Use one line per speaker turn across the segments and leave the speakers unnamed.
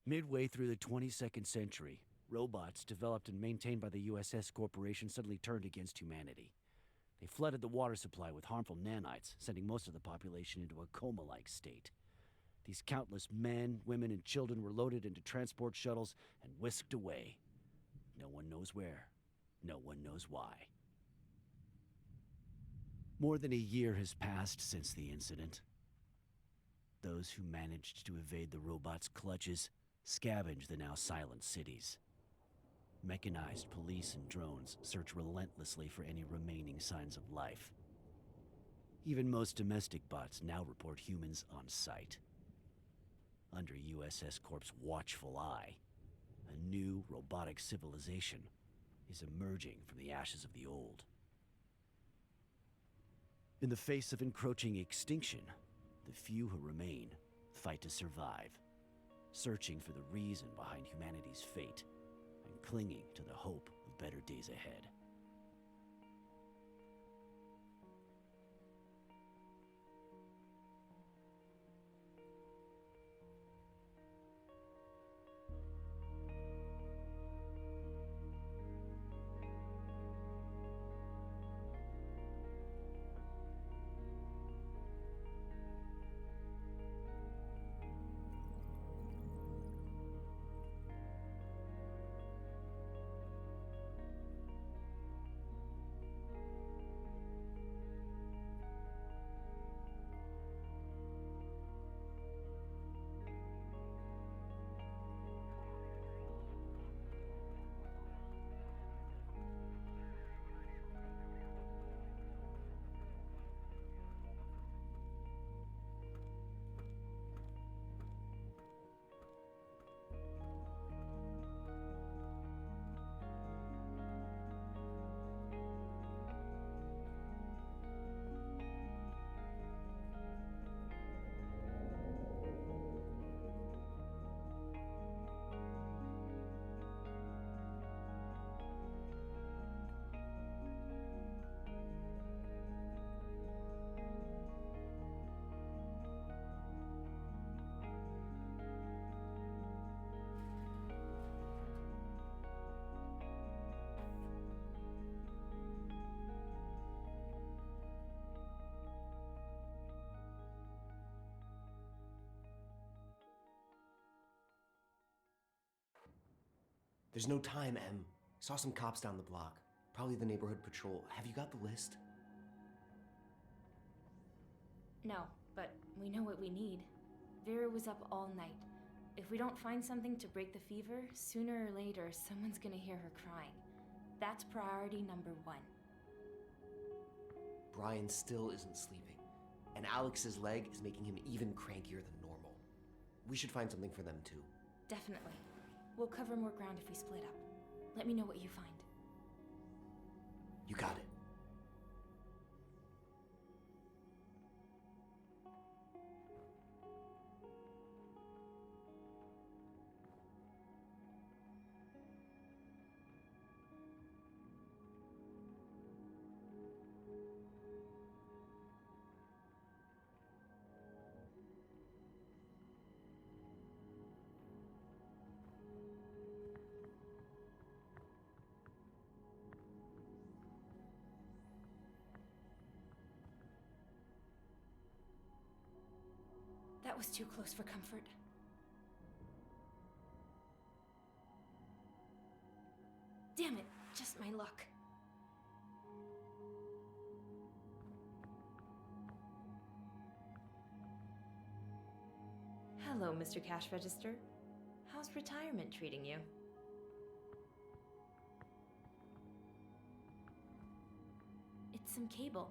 Midway through the 22nd century, robots developed and maintained by the USS Corporation suddenly turned against humanity. They flooded the water supply with harmful nanites, sending most of the population into a coma-like state. These countless men, women, and children were loaded into transport shuttles and whisked away. No one knows where. No one knows why. More than a year has passed since the incident. Those who managed to evade the robots' clutches scavenge the now silent cities. Mechanized police and drones search relentlessly for any remaining signs of life. Even most domestic bots now report humans on sight. Under USS Corp's watchful eye, a new robotic civilization is emerging from the ashes of the old. In the face of encroaching extinction, the few who remain fight to survive, searching for the reason behind humanity's fate and clinging to the hope of better days ahead.
There's no time, Em. Saw some cops down the block. Probably the neighborhood patrol. Have you got the list?
No, but we know what we need. Vera was up all night. If we don't find something to break the fever, sooner or later, someone's gonna hear her crying. That's priority number one.
Brian still isn't sleeping, and Alex's leg is making him even crankier than normal. We should find something for them too.
Definitely. We'll cover more ground if we split up. Let me know what you find.
You got it.
That was too close for comfort. Damn it, just my luck. Hello, Mr. Cash Register. How's retirement treating you? It's some cable.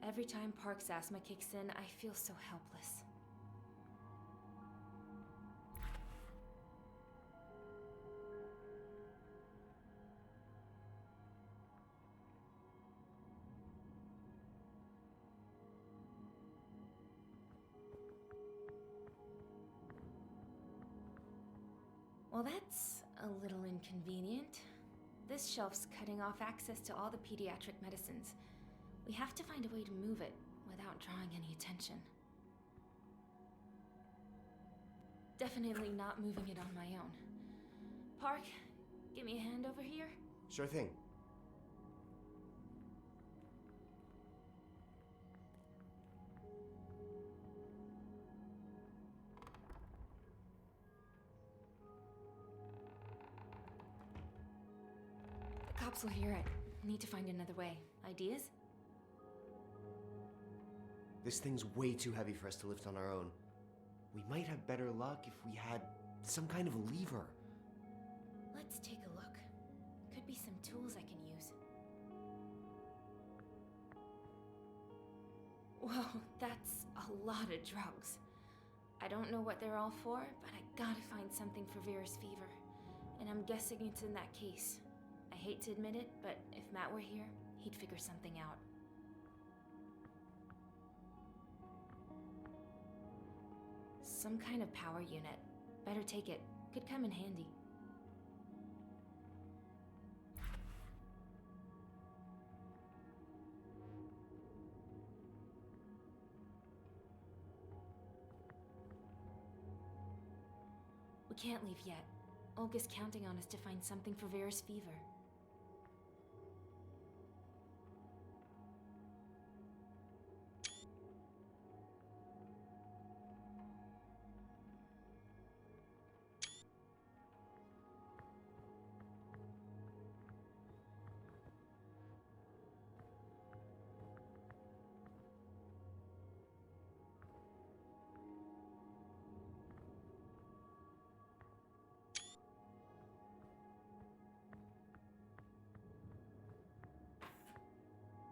Every time Park's asthma kicks in, I feel so helpless. Well, that's a little inconvenient. This shelf's cutting off access to all the pediatric medicines. We have to find a way to move it without drawing any attention. Definitely not moving it on my own. Park, give me a hand over here.
Sure thing.
The cops will hear it. Need to find another way. Ideas?
This thing's way too heavy for us to lift on our own. We might have better luck if we had some kind of lever.
Let's take a look. Could be some tools I can use. Whoa, that's a lot of drugs. I don't know what they're all for, but I gotta find something for Vera's fever. And I'm guessing it's in that case. I hate to admit it, but if Matt were here, he'd figure something out. Some kind of power unit. Better take it. Could come in handy. We can't leave yet. Olga's counting on us to find something for Vera's fever.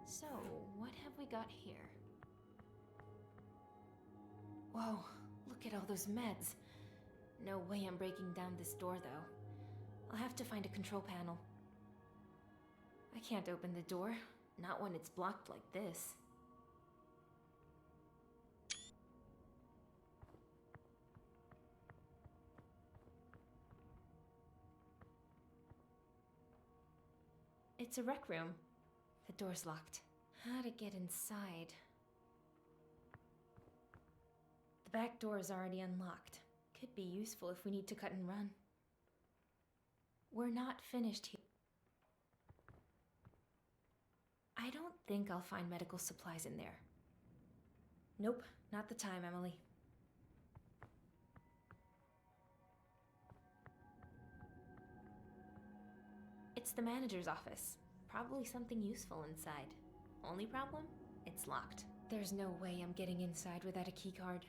So, what have we got here? Whoa, look at all those meds. No way I'm breaking down this door, though. I'll have to find a control panel. I can't open the door, not when it's blocked like this. It's a rec room. The door's locked. How to get inside? The back door is already unlocked. Could be useful if we need to cut and run. We're not finished here. I don't think I'll find medical supplies in there. Nope, not the time, Emily. It's the manager's office. Probably something useful inside. Only problem? It's locked. There's no way I'm getting inside without a keycard.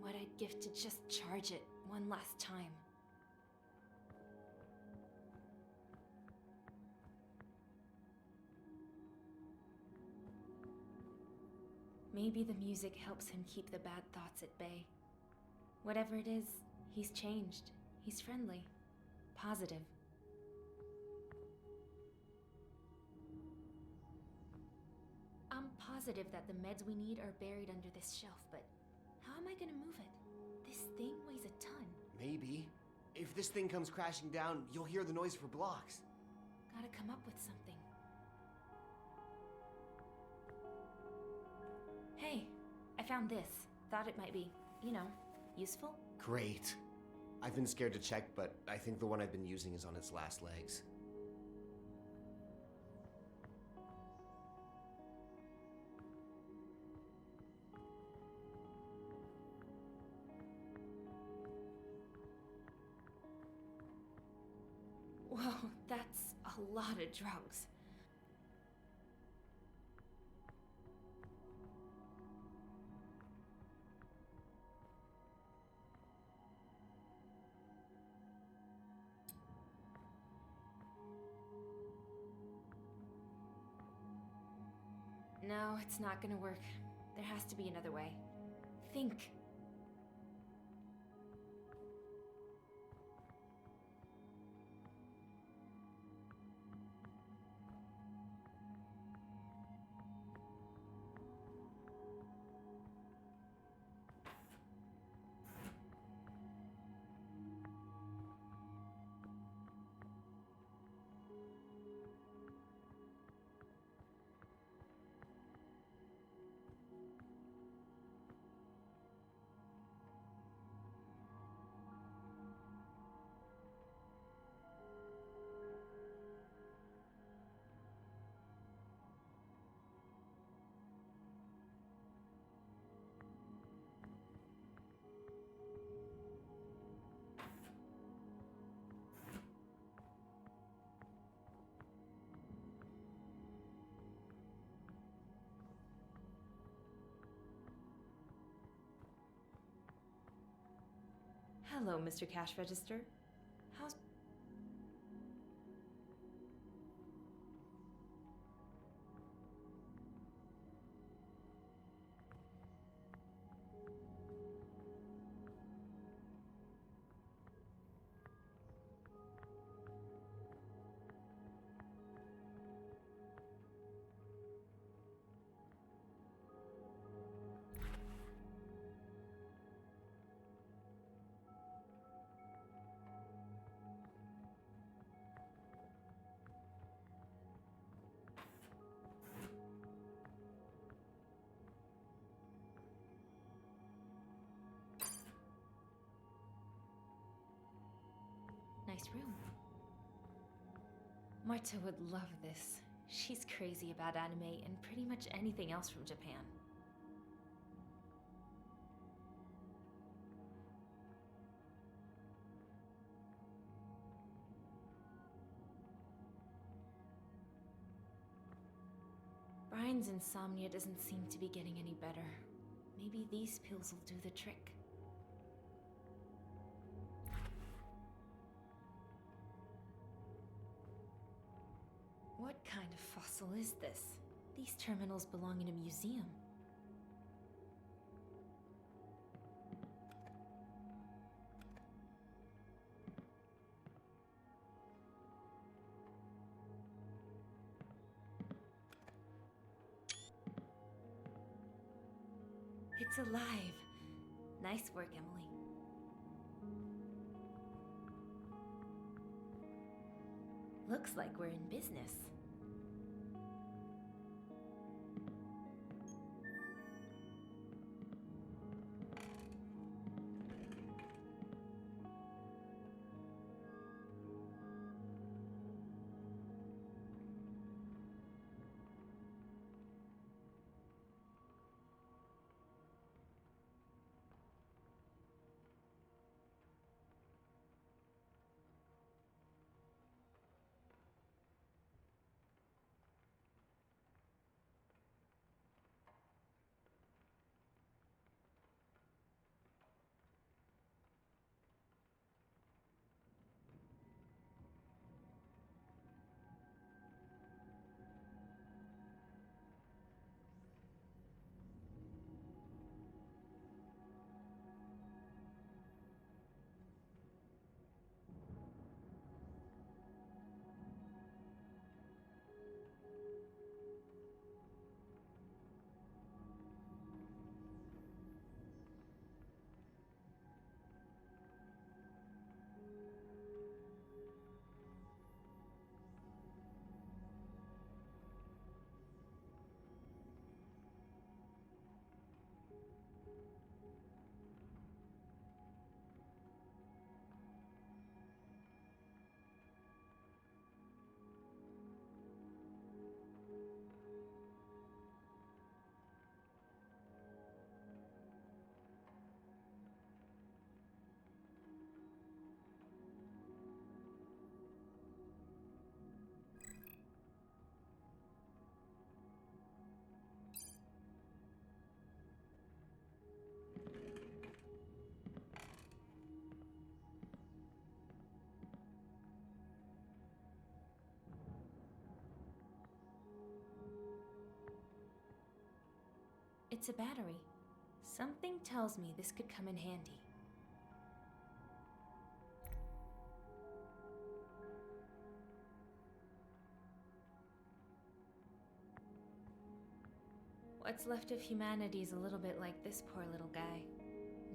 What I'd give to just charge it one last time. Maybe the music helps him keep the bad thoughts at bay. Whatever it is, he's changed. He's friendly. Positive. I'm positive that the meds we need are buried under this shelf, but how am I gonna move it? This thing weighs a ton.
Maybe. If this thing comes crashing down, you'll hear the noise for blocks.
Gotta come up with something. Hey, I found this. Thought it might be, useful.
Great. I've been scared to check, but I think the one I've been using is on its last legs.
Whoa, that's a lot of drugs. No, it's not gonna work. There has to be another way. Think. Hello, Mr. Cash Register. How's... Nice room. Marta would love this. She's crazy about anime and pretty much anything else from Japan. Brian's insomnia doesn't seem to be getting any better. Maybe these pills will do the trick. What kind of fossil is this? These terminals belong in a museum. It's alive. Nice work, Emily. Looks like we're in business. It's a battery. Something tells me this could come in handy. What's left of humanity's a little bit like this poor little guy.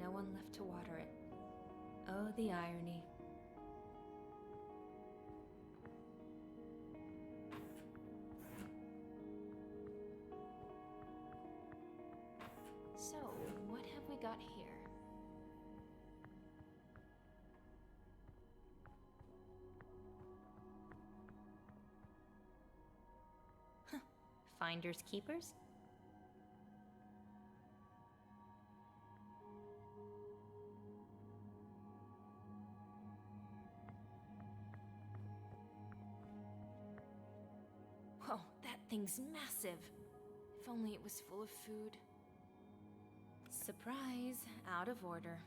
No one left to water it. Oh, the irony. So, what have we got here? Huh. Finders keepers? Whoa, that thing's massive. If only it was full of food. Surprise, out of order.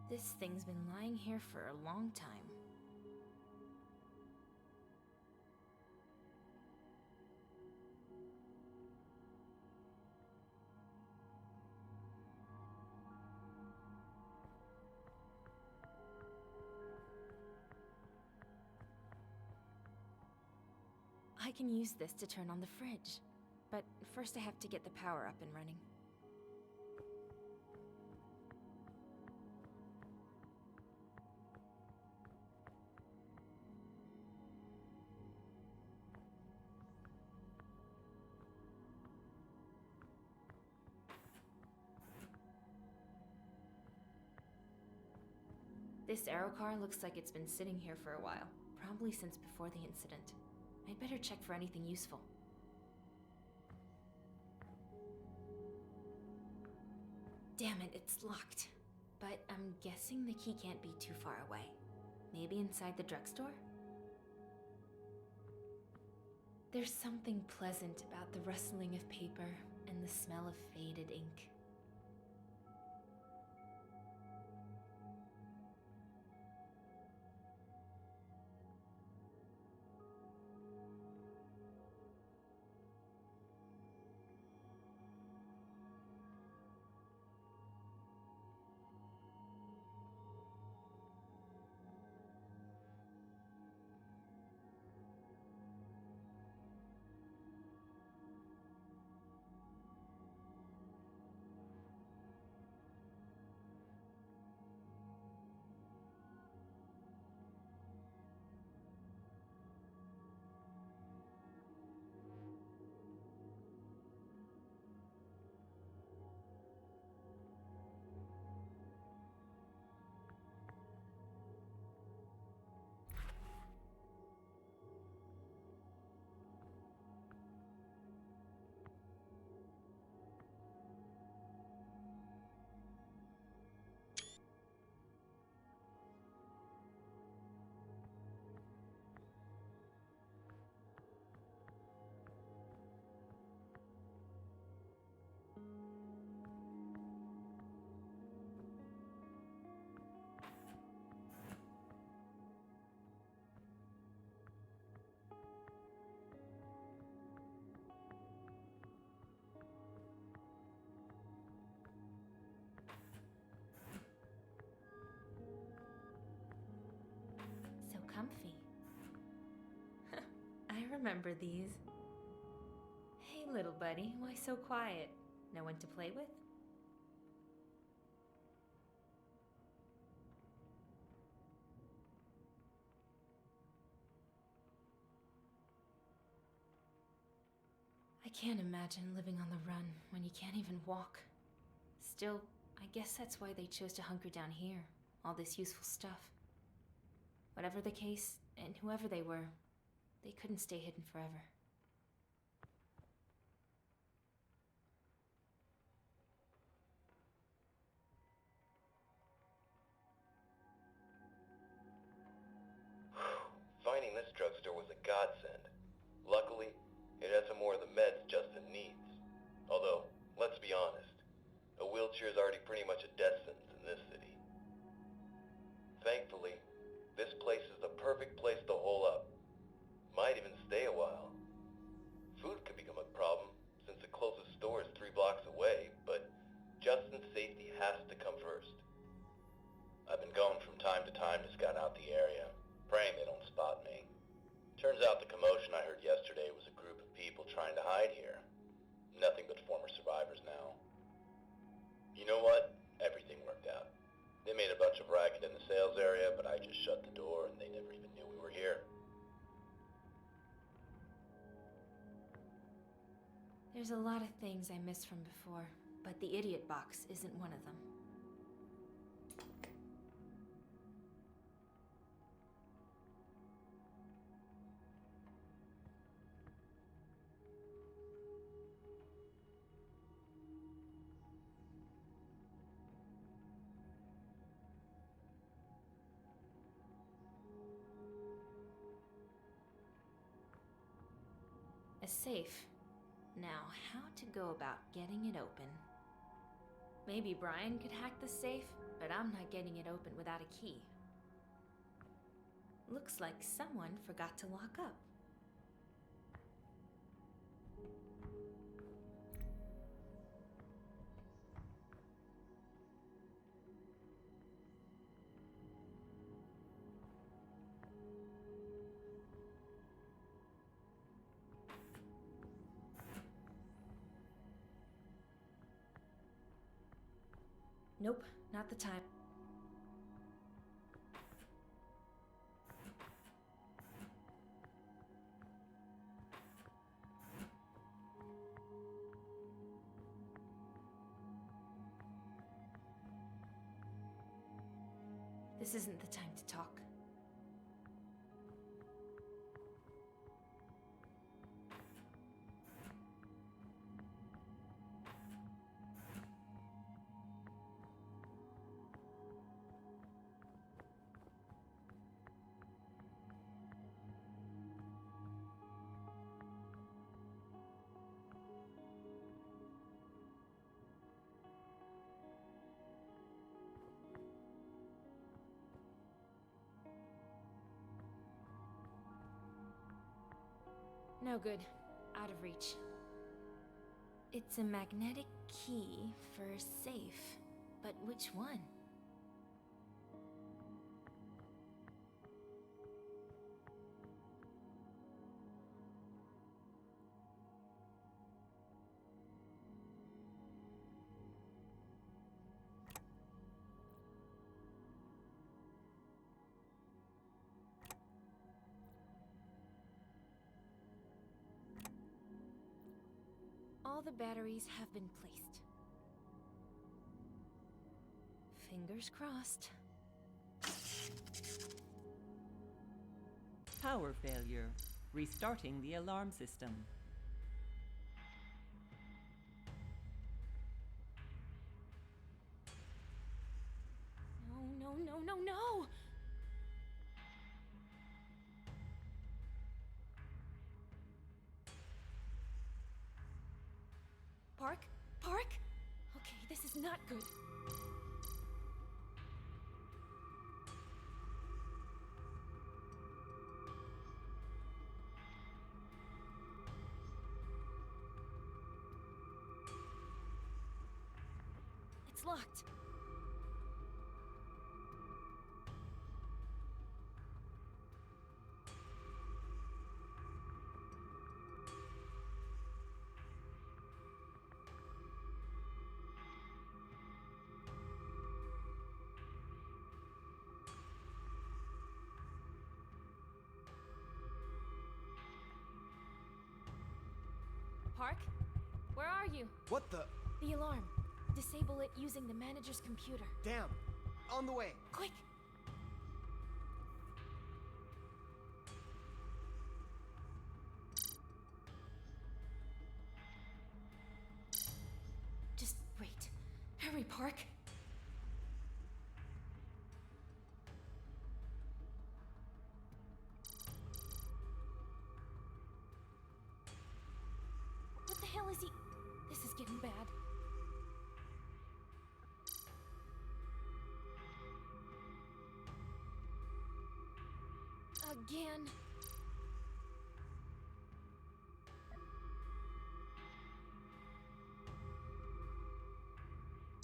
This thing's been lying here for a long time. I can use this to turn on the fridge, but first I have to get the power up and running. This AEROCAR looks like it's been sitting here for a while, probably since before the incident. I'd better check for anything useful. Damn it, it's locked. But I'm guessing the key can't be too far away. Maybe inside the drugstore? There's something pleasant about the rustling of paper and the smell of faded ink. Comfy. I remember these. Hey, little buddy, why so quiet? No one to play with? I can't imagine living on the run when you can't even walk. Still, I guess that's why they chose to hunker down here. All this useful stuff. Whatever the case, and whoever they were, they couldn't stay hidden forever.
Finding this drugstore was a godsend. Luckily, it had some more of the meds Justin needs. Although, let's be honest, a wheelchair is already pretty much a death sentence in this city.
There's a lot of things I missed from before, but the idiot box isn't one of them. A safe. Now, how to go about getting it open? Maybe Brian could hack the safe, but I'm not getting it open without a key. Looks like someone forgot to lock up. Nope, not the time. This isn't the time to talk. No good. Out of reach. It's a magnetic key for a safe, but which one? All the batteries have been placed. Fingers crossed.
Power failure. Restarting the alarm system.
No, no, no, no, no! Park? Park? Okay, this is not good. It's locked. Park? Where are you?
What the?
The alarm. Disable it using the manager's computer.
Damn. On the way.
Quick! Just wait. Hurry, Park. What the hell is he? This is getting bad. Again.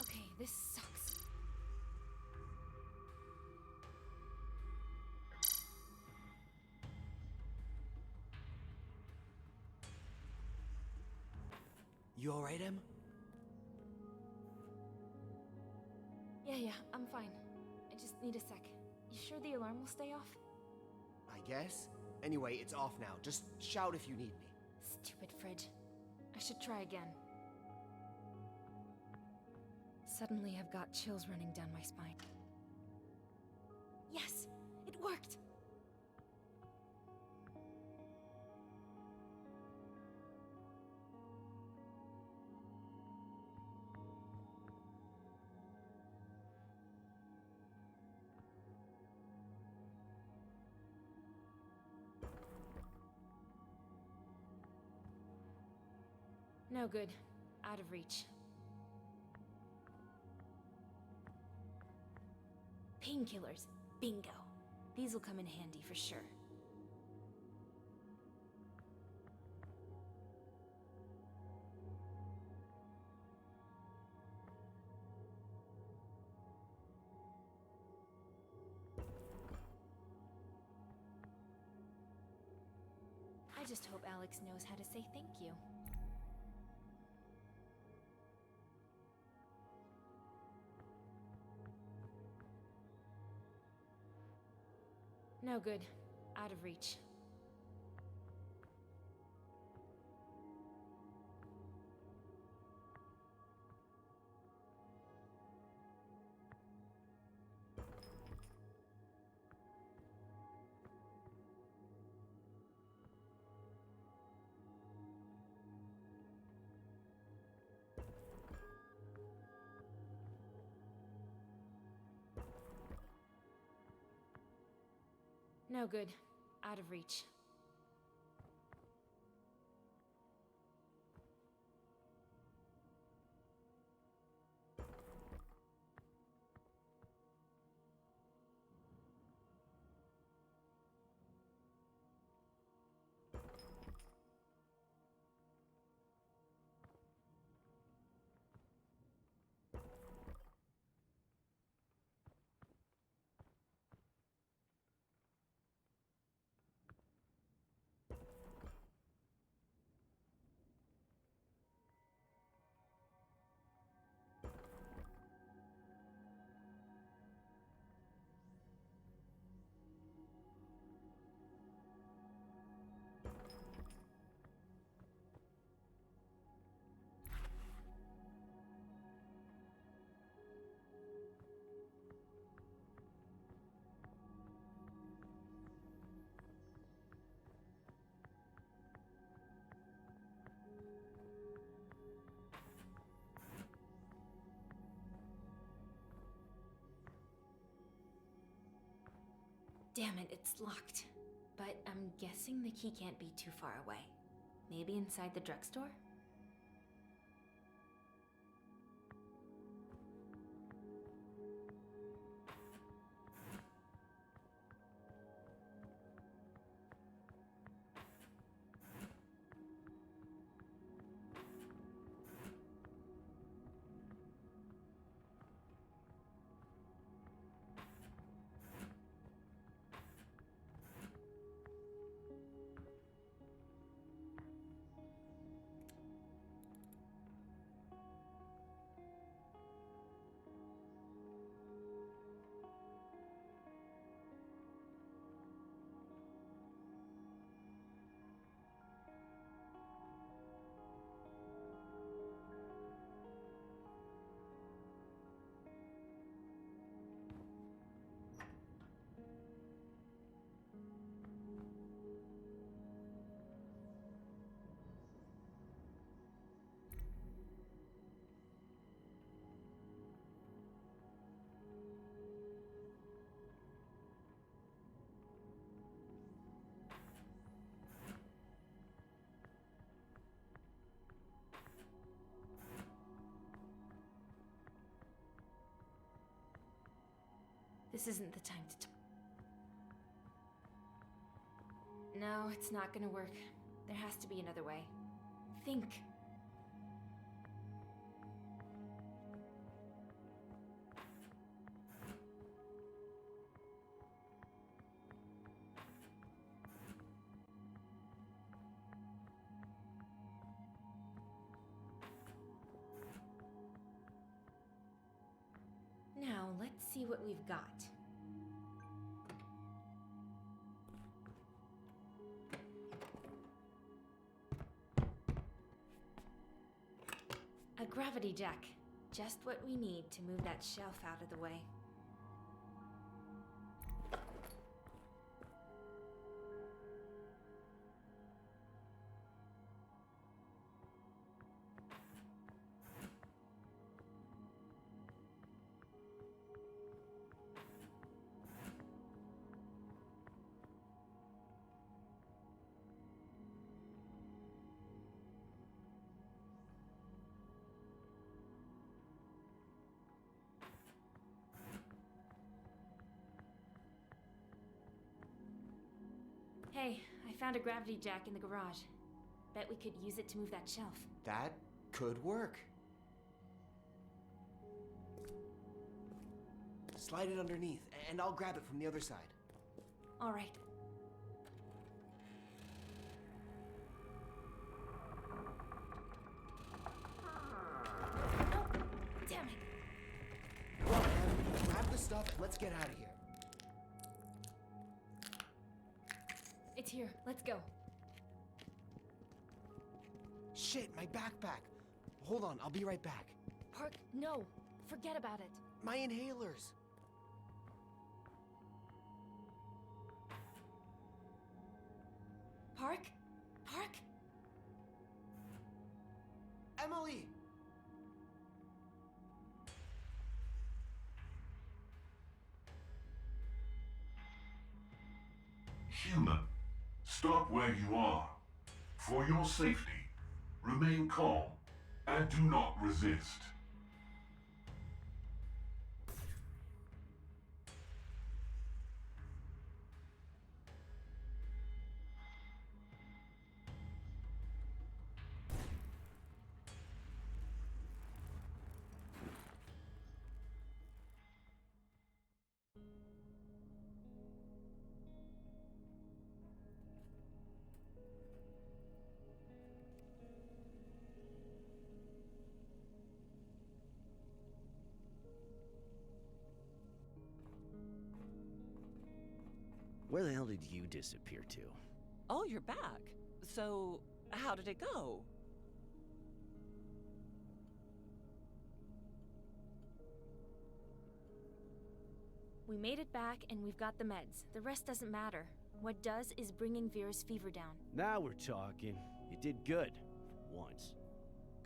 Okay, this sucks.
You alright, Em?
Yeah, I'm fine. I just need a sec. You sure the alarm will stay off?
I guess. Anyway, it's off now. Just shout if you need me.
Stupid fridge. I should try again. Suddenly I've got chills running down my spine. Yes! It worked! No good. Out of reach. Painkillers. Bingo. These will come in handy for sure. I just hope Alex knows how to say thank you. No good. Out of reach. No good. Out of reach. Damn it, it's locked. But I'm guessing the key can't be too far away. Maybe inside the drugstore? This isn't the time to No, it's not gonna work. There has to be another way. Think. Now, let's see what we've got. gravity jack. Just what we need to move that shelf out of the way. Hey, I found a gravity jack in the garage. Bet we could use it to move that shelf.
That could work. Slide it underneath, and I'll grab it from the other side.
All right. Oh, damn it.
Come on, man. Grab the stuff and let's get out of here.
It's here. Let's go.
Shit, my backpack. Hold on, I'll be right back.
Park, no. Forget about it.
My inhalers.
Park? Park?
Emily!
Human, stop where you are. For your safety, remain calm and do not resist.
Where the hell did you disappear to?
Oh, you're back. So, how did it go?
We made it back and we've got the meds. The rest doesn't matter. What does is bringing Vera's fever down.
Now we're talking. You did good, for once.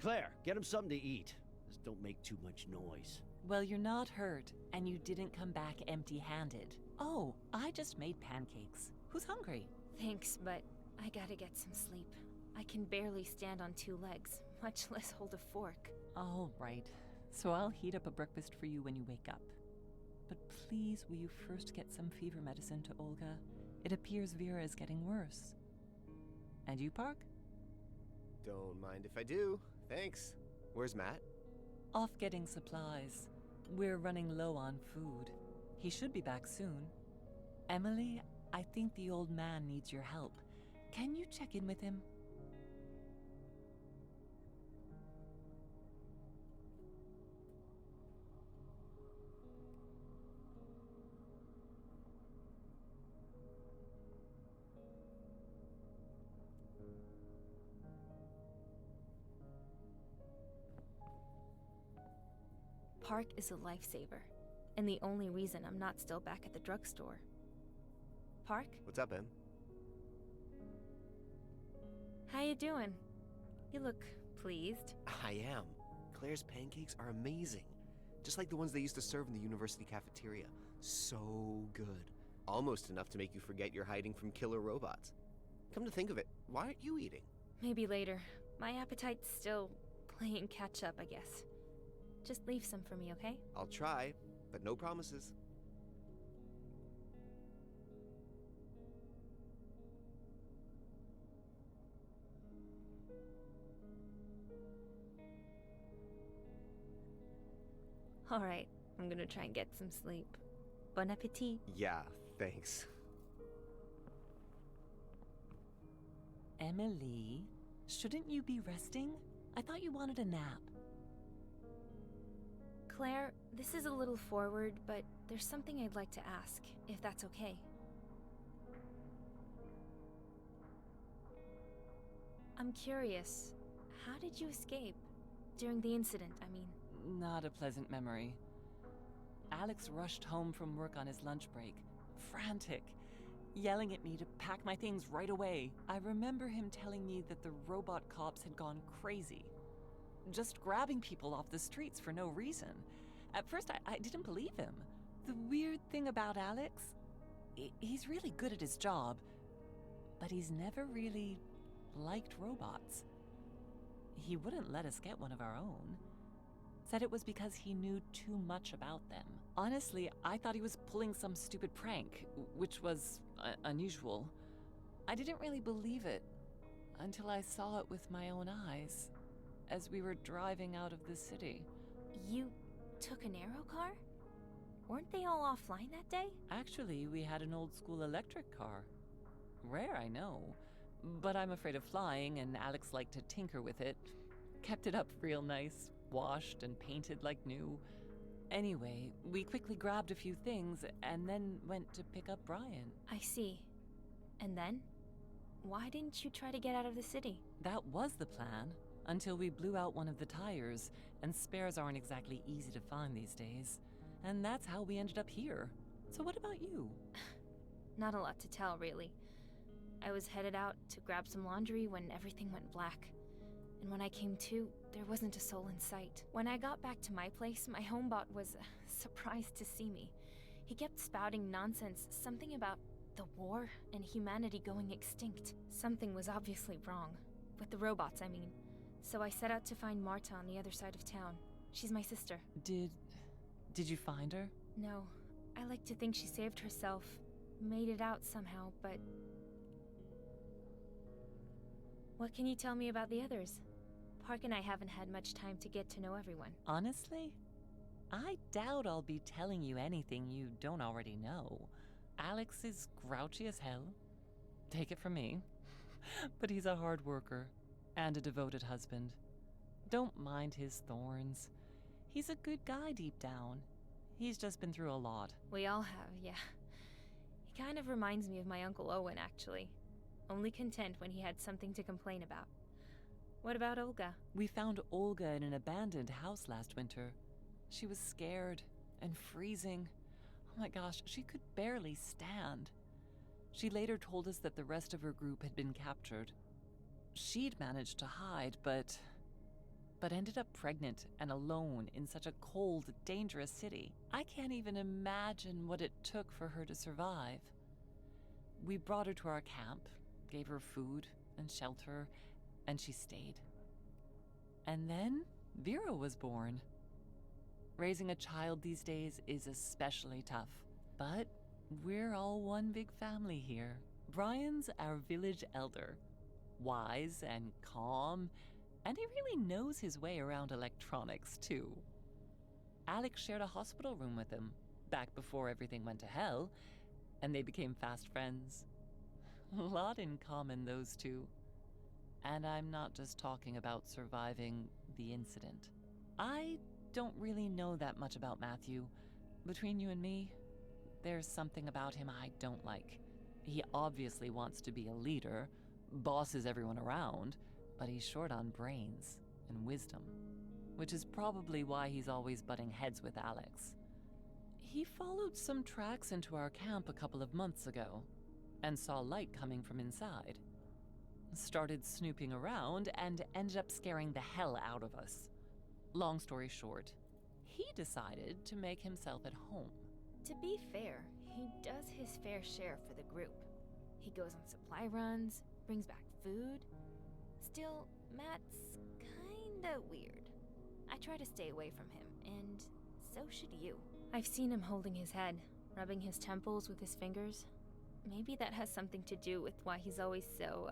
Claire, get him something to eat. Just don't make too much noise.
Well, you're not hurt, and you didn't come back empty-handed. Oh, I just made pancakes. Who's hungry?
Thanks, but I gotta get some sleep. I can barely stand on two legs, much less hold a fork.
All right. So I'll heat up a breakfast for you when you wake up. But please, will you first get some fever medicine to Olga? It appears Vera is getting worse. And you, Park?
Don't mind if I do. Thanks. Where's Matt?
Off getting supplies. We're running low on food. He should be back soon. Emily, I think the old man needs your help. Can you check in with him?
Park is a lifesaver, and the only reason I'm not still back at the drugstore. Park?
What's up, Em?
How you doing? You look pleased.
I am. Claire's pancakes are amazing. Just like the ones they used to serve in the university cafeteria. So good. Almost enough to make you forget you're hiding from killer robots. Come to think of it, why aren't you eating?
Maybe later. My appetite's still playing catch up, I guess. Just leave some for me, okay?
I'll try, but no promises.
Alright, I'm gonna try and get some sleep. Bon appetit.
Yeah, thanks.
Emily, shouldn't you be resting? I thought you wanted a nap.
Claire, this is a little forward, but there's something I'd like to ask, if that's okay. I'm curious, how did you escape? During the incident, I mean.
Not a pleasant memory. Alex rushed home from work on his lunch break, frantic, yelling at me to pack my things right away. I remember him telling me that the robot cops had gone crazy, just grabbing people off the streets for no reason. At first, I didn't believe him. The weird thing about Alex, he's really good at his job, but he's never really liked robots. He wouldn't let us get one of our own. Said it was because he knew too much about them. Honestly, I thought he was pulling some stupid prank, which was unusual. I didn't really believe it until I saw it with my own eyes as we were driving out of the city.
You took an AEROCAR? Weren't they all offline that day?
Actually, we had an old school electric car. Rare, I know, but I'm afraid of flying, and Alex liked to tinker with it. Kept it up real nice, washed and painted like new. Anyway, we quickly grabbed a few things and then went to pick up Brian.
I see. And then? Why didn't you try to get out of the city?
That was the plan, until we blew out one of the tires, and spares aren't exactly easy to find these days. And that's how we ended up here. So what about you?
Not a lot to tell, really. I was headed out to grab some laundry when everything went black. And when I came to, there wasn't a soul in sight. When I got back to my place, my homebot was surprised to see me. He kept spouting nonsense, something about the war and humanity going extinct. Something was obviously wrong. With the robots, I mean. So I set out to find Marta on the other side of town. She's my sister.
Did you find her?
No. I like to think she saved herself, made it out somehow, but... What can you tell me about the others? Park and I haven't had much time to get to know everyone.
Honestly, I doubt I'll be telling you anything you don't already know. Alex is grouchy as hell. Take it from me. But he's a hard worker and a devoted husband. Don't mind his thorns. He's a good guy deep down. He's just been through a lot.
We all have, yeah. He kind of reminds me of my Uncle Owen, actually. Only content when he had something to complain about. What about Olga?
We found Olga in an abandoned house last winter. She was scared and freezing. Oh my gosh, she could barely stand. She later told us that the rest of her group had been captured. She'd managed to hide, but ended up pregnant and alone in such a cold, dangerous city. I can't even imagine what it took for her to survive. We brought her to our camp, gave her food and shelter, and she stayed. And then Vera was born. Raising a child these days is especially tough, but we're all one big family here. Brian's our village elder, wise and calm, and he really knows his way around electronics, too. Alex shared a hospital room with him, back before everything went to hell, and they became fast friends. A lot in common, those two. And I'm not just talking about surviving the incident. I don't really know that much about Matthew. Between you and me, there's something about him I don't like. He obviously wants to be a leader, bosses everyone around, but he's short on brains and wisdom, which is probably why he's always butting heads with Alex. He followed some tracks into our camp a couple of months ago and saw light coming from inside. Started snooping around and ended up scaring the hell out of us. Long story short, he decided to make himself at home.
To be fair, he does his fair share for the group. He goes on supply runs, brings back food. Still, Matt's kinda weird. I try to stay away from him, and so should you. I've seen him holding his head, rubbing his temples with his fingers. Maybe that has something to do with why he's always so,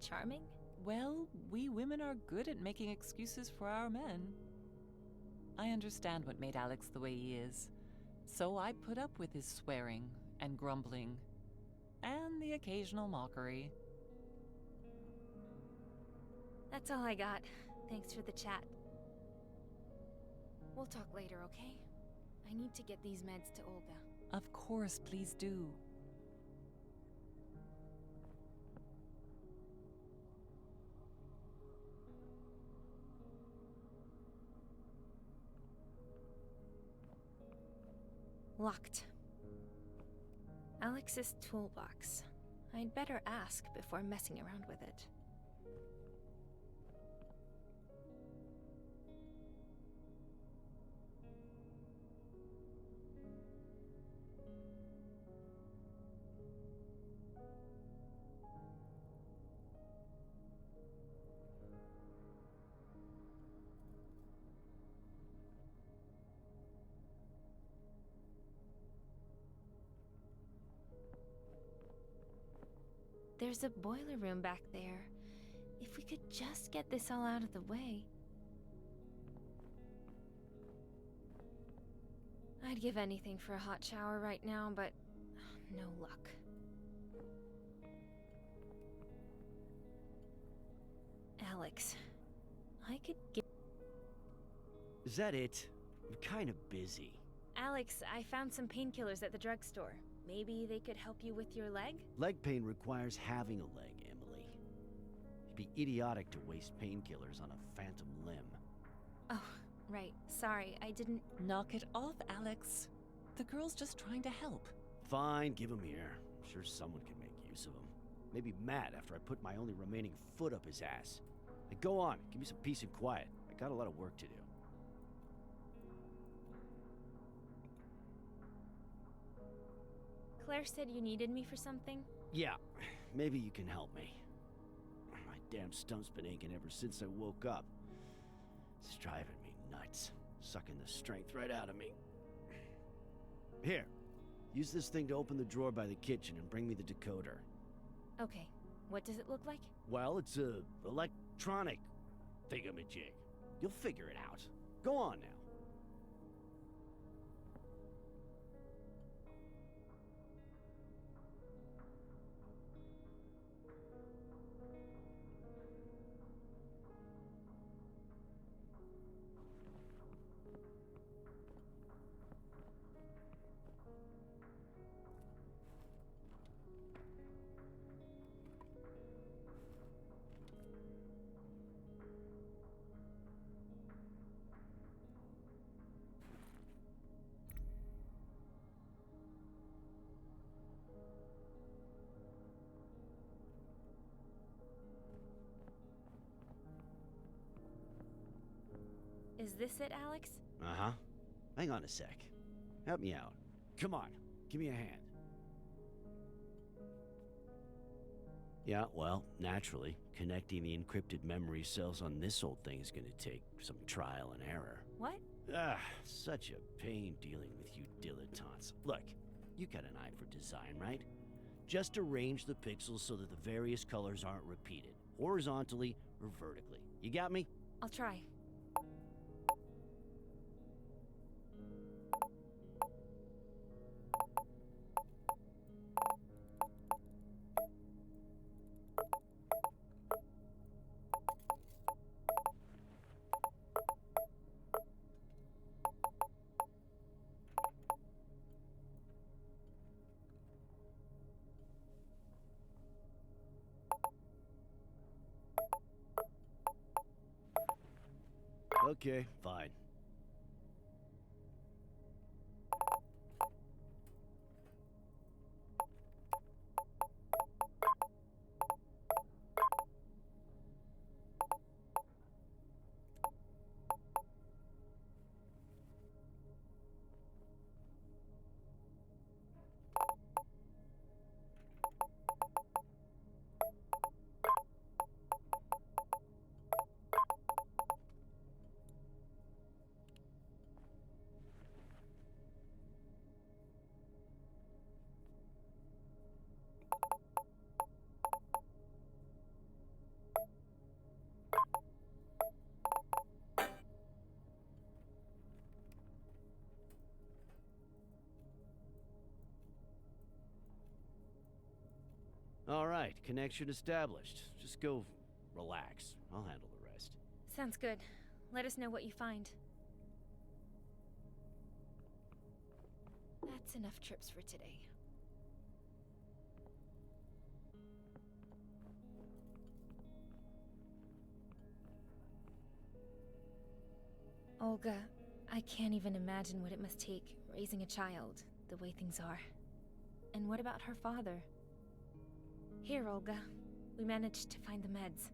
charming?
Well, we women are good at making excuses for our men. I understand what made Alex the way he is, so I put up with his swearing and grumbling, and the occasional mockery.
That's all I got. Thanks for the chat. We'll talk later, okay? I need to get these meds to Olga.
Of course, please do.
Locked. Alex's toolbox. I'd better ask before messing around with it. There's a boiler room back there. If we could just get this all out of the way. I'd give anything for a hot shower right now, but no luck. Alex, I could get...
Is that it? I'm kind of busy.
Alex, I found some painkillers at the drugstore. Maybe they could help you with your leg?
Leg pain requires having a leg, Emily. It'd be idiotic to waste painkillers on a phantom limb.
Oh, right. Sorry, I didn't...
Knock it off, Alex. The girl's just trying to help.
Fine, give him here. I'm sure someone can make use of him. Maybe Matt after I put my only remaining foot up his ass. Hey, go on, give me some peace and quiet. I got a lot of work to do.
Claire said you needed me for something?
Yeah, maybe you can help me. My damn stump's been aching ever since I woke up. It's driving me nuts, sucking the strength right out of me. Here, use this thing to open the drawer by the kitchen and bring me the decoder.
Okay, what does it look like?
Well, it's a electronic thingamajig. You'll figure it out. Go on now.
Is this it, Alex?
Uh-huh. Hang on a sec. Help me out. Come on, give me a hand. Yeah, well, naturally, connecting the encrypted memory cells on this old thing is gonna take some trial and error.
What?
Such a pain dealing with you dilettantes. Look, you got an eye for design, right? Just arrange the pixels so that the various colors aren't repeated, horizontally or vertically. You got me?
I'll try.
Okay, fine. All right, connection established. Just go relax. I'll handle the rest.
Sounds good. Let us know what you find. That's enough trips for today. Olga, I can't even imagine what it must take raising a child. the way things are. And what about her father? Here, Olga. We managed to find the meds.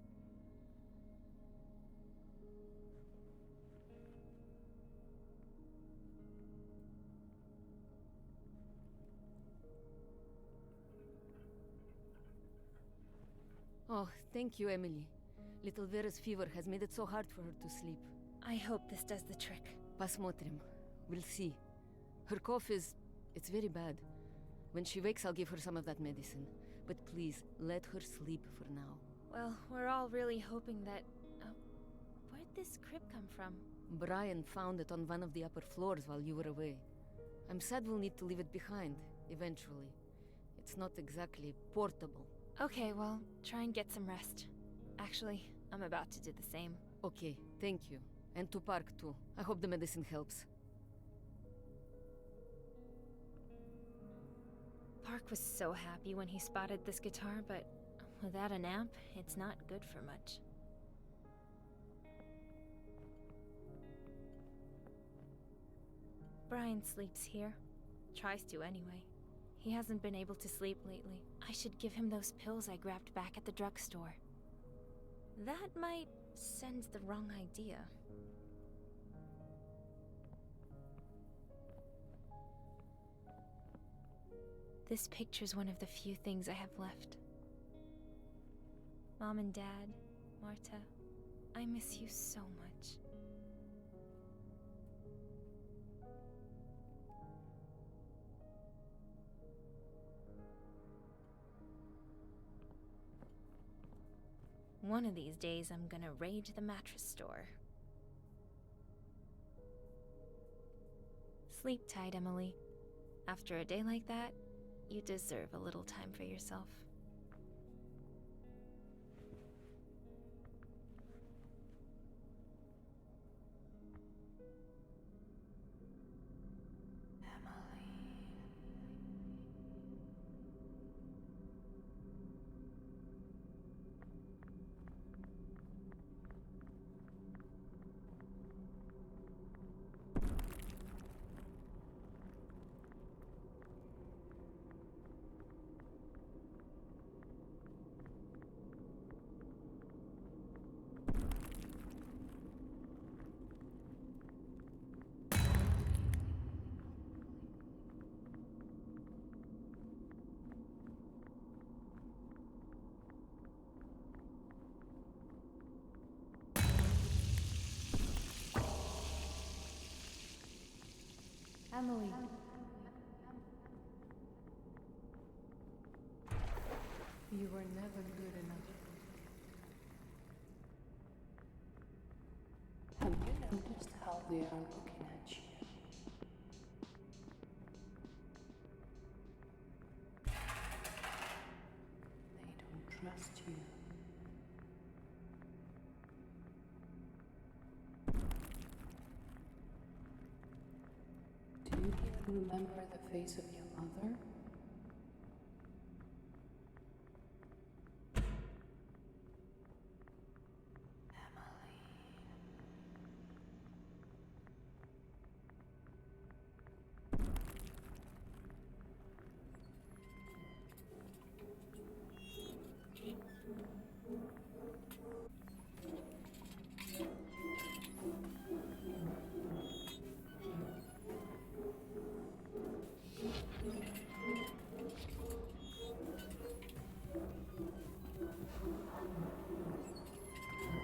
Oh, thank you, Emily. Little Vera's fever has made it so hard for her to sleep.
I hope this does the trick.
Pasmotrim. We'll see. Her cough it's very bad. When she wakes, I'll give her some of that medicine. But please, let her sleep for now.
Well, we're all really hoping that... where'd this crib come from?
Brian found it on one of the upper floors while you were away. I'm sad we'll need to leave it behind, eventually. It's not exactly portable.
Okay, well, try and get some rest. Actually, I'm about to do the same.
Okay, thank you. And to Park, too. I hope the medicine helps.
Park was so happy when he spotted this guitar, but without an amp, it's not good for much. Brian sleeps here. Tries to anyway. He hasn't been able to sleep lately. I should give him those pills I grabbed back at the drugstore. That might send the wrong idea. This picture's one of the few things I have left. Mom and Dad, Marta, I miss you so much. One of these days, I'm gonna raid the mattress store. Sleep tight, Emily. After a day like that, you deserve a little time for yourself. Emily.
You were never good enough. Have you noticed how they are looking at you? They don't trust you. Do you even remember the face of your mother?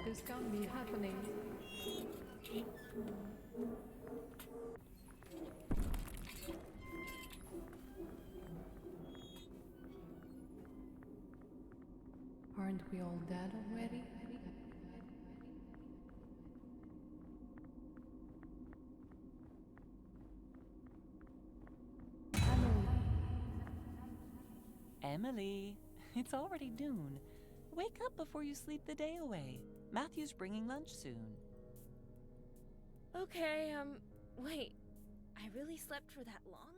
This can't be happening. Aren't we all dead already?
Emily, it's already noon. Wake up before you sleep the day away. Matthew's bringing lunch soon.
Okay, wait. I really slept for that long?